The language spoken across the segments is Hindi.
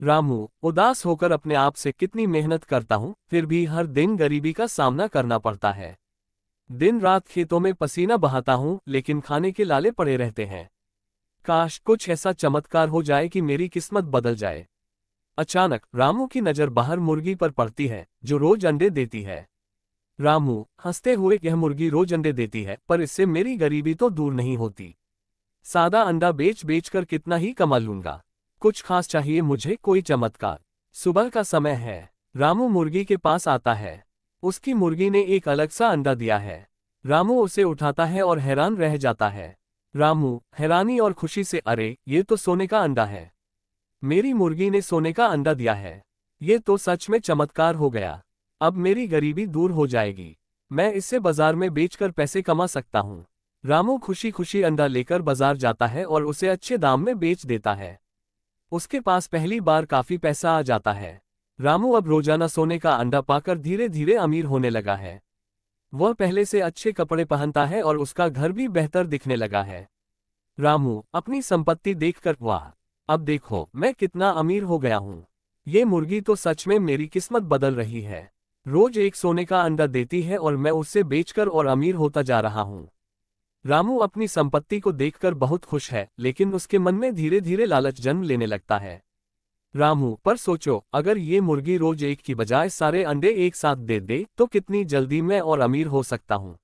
रामू, उदास होकर अपने आप से कितनी मेहनत करता हूँ, फिर भी हर दिन गरीबी का सामना करना पड़ता है। दिन रात खेतों में पसीना बहाता हूँ, लेकिन खाने के लाले पड़े रहते हैं। काश कुछ ऐसा चमत्कार हो जाए कि मेरी किस्मत बदल जाए। अचानक रामू की नजर बाहर मुर्गी पर पड़ती है, जो रोज अंडे देती है। रामू हंसते हुए, यह मुर्गी रोज अंडे देती है, पर इससे मेरी गरीबी तो दूर नहीं होती। सादा अंडा बेच बेच कर कितना ही कमा लूंगा। कुछ खास चाहिए मुझे, कोई चमत्कार। सुबह का समय है। रामू मुर्गी के पास आता है। उसकी मुर्गी ने एक अलग सा अंडा दिया है। रामू उसे उठाता है और हैरान रह जाता है। रामू हैरानी और खुशी से, अरे ये तो सोने का अंडा है। मेरी मुर्गी ने सोने का अंडा दिया है। ये तो सच में चमत्कार हो गया। अब मेरी गरीबी दूर हो जाएगी। मैं इसे बाजार में बेचकर पैसे कमा सकता हूँ। रामू खुशी खुशी अंडा लेकर बाजार जाता है और उसे अच्छे दाम में बेच देता है। उसके पास पहली बार काफी पैसा आ जाता है। रामू अब रोजाना सोने का अंडा पाकर धीरे धीरे अमीर होने लगा है। वह पहले से अच्छे कपड़े पहनता है और उसका घर भी बेहतर दिखने लगा है। रामू अपनी संपत्ति देखकर, वाह, अब देखो मैं कितना अमीर हो गया हूँ। ये मुर्गी तो सच में मेरी किस्मत बदल रही है। रोज एक सोने का अंडा देती है और मैं उससे बेचकर और अमीर होता जा रहा हूँ। रामू अपनी संपत्ति को देखकर बहुत खुश है, लेकिन उसके मन में धीरे धीरे लालच जन्म लेने लगता है। रामू पर सोचो, अगर ये मुर्गी रोज एक की बजाय सारे अंडे एक साथ दे दे तो कितनी जल्दी मैं और अमीर हो सकता हूँ।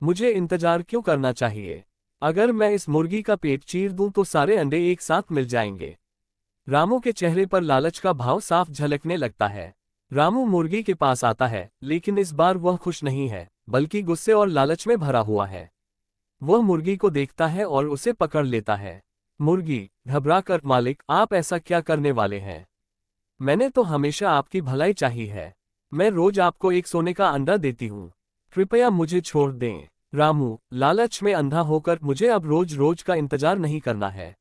मुझे इंतजार क्यों करना चाहिए। अगर मैं इस मुर्गी का पेट चीर दूं तो सारे अंडे एक साथ मिल जाएंगे। रामू के चेहरे पर लालच का भाव साफ झलकने लगता है। रामू मुर्गी के पास आता है, लेकिन इस बार वह खुश नहीं है, बल्कि गुस्से और लालच में भरा हुआ है। वह मुर्गी को देखता है और उसे पकड़ लेता है। मुर्गी घबराकर, मालिक आप ऐसा क्या करने वाले हैं। मैंने तो हमेशा आपकी भलाई चाही है। मैं रोज आपको एक सोने का अंडा देती हूँ। कृपया मुझे छोड़ दें। रामू लालच में अंधा होकर, मुझे अब रोज रोज का इंतजार नहीं करना है।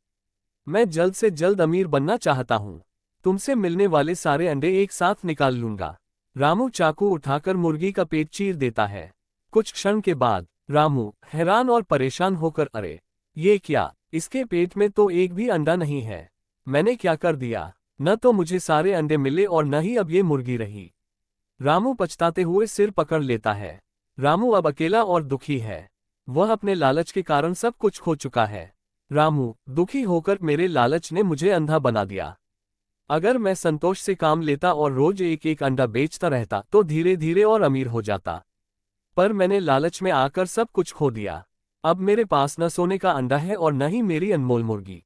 मैं जल्द से जल्द अमीर बनना चाहता हूँ। तुमसे मिलने वाले सारे अंडे एक साथ निकाल लूंगा। रामू चाकू उठाकर मुर्गी का पेट चीर देता है। कुछ क्षण के बाद रामू हैरान और परेशान होकर, अरे ये क्या, इसके पेट में तो एक भी अंडा नहीं है। मैंने क्या कर दिया। न तो मुझे सारे अंडे मिले और न ही अब ये मुर्गी रही। रामू पछताते हुए सिर पकड़ लेता है। रामू अब अकेला और दुखी है। वह अपने लालच के कारण सब कुछ खो चुका है। रामू दुखी होकर, मेरे लालच ने मुझे अंधा बना दिया। अगर मैं संतोष से काम लेता और रोज एक एक अंडा बेचता रहता तो धीरे धीरे और अमीर हो जाता। पर मैंने लालच में आकर सब कुछ खो दिया। अब मेरे पास न सोने का अंडा है और न ही मेरी अनमोल मुर्गी।